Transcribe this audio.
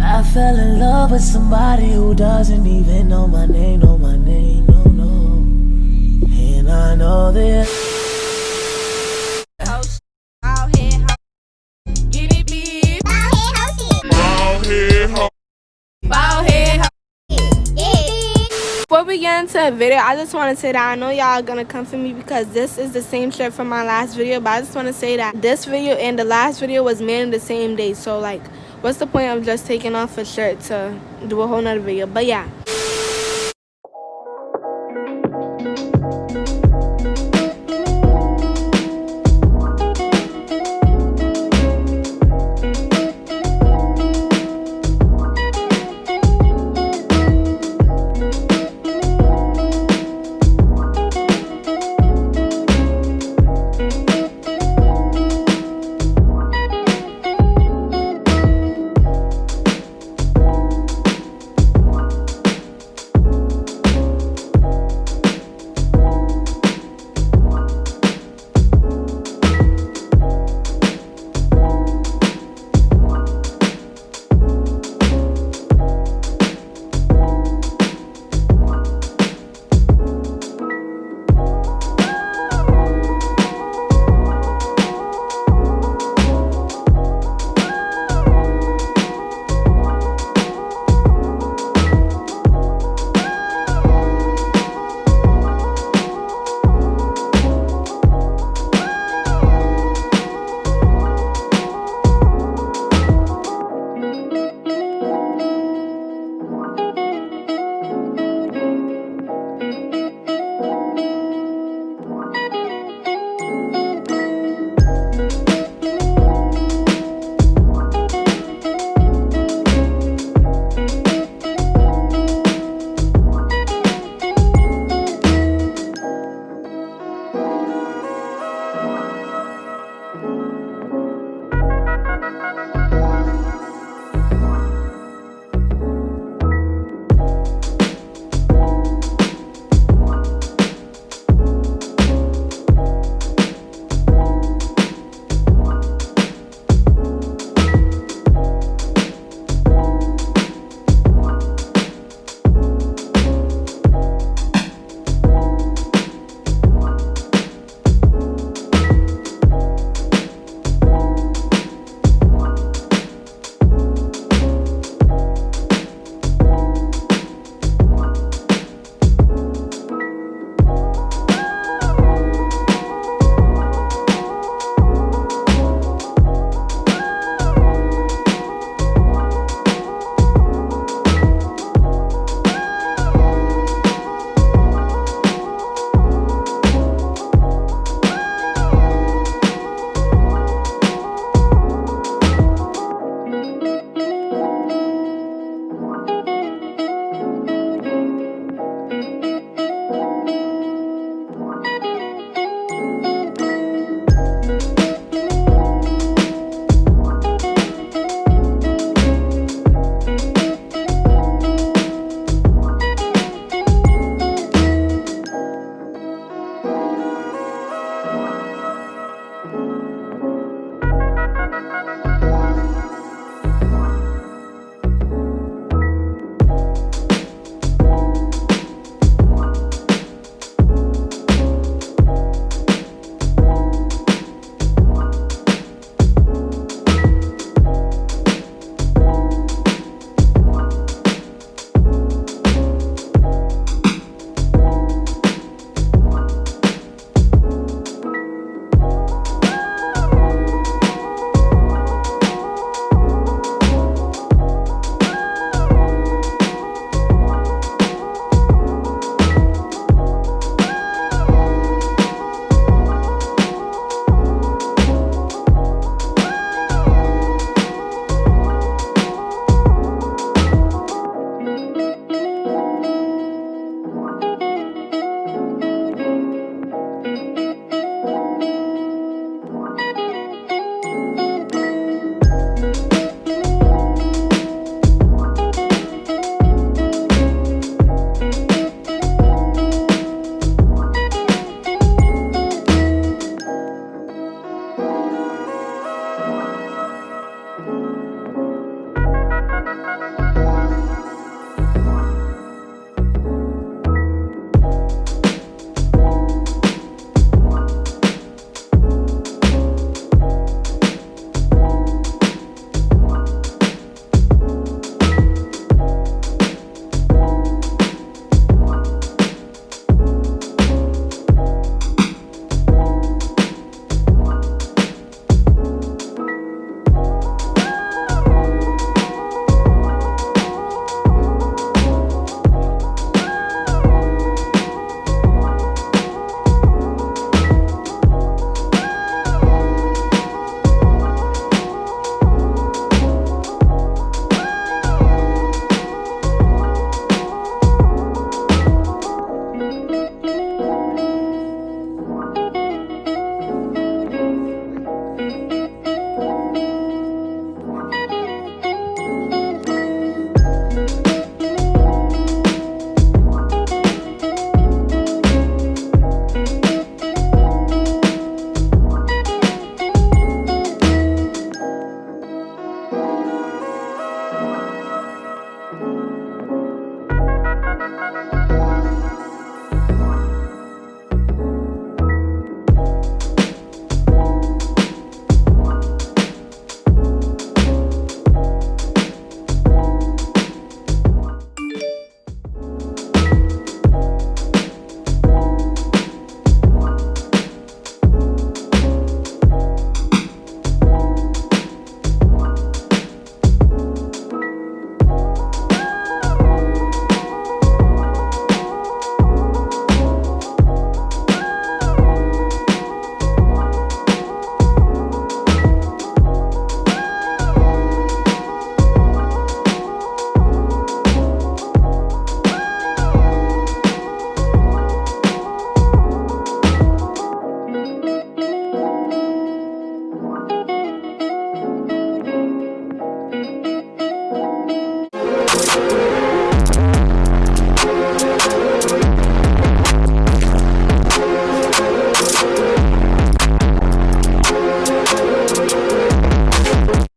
I fell in love with somebody who doesn't even know my name, no, no. And I know that before we get into the video, I just want to say that I know y'all are gonna come for me because this is the same shirt from my last video, but I just want to say that this video and the last video was made in the same day, so like what's the point of just taking off a shirt to do a whole nother video? But yeah,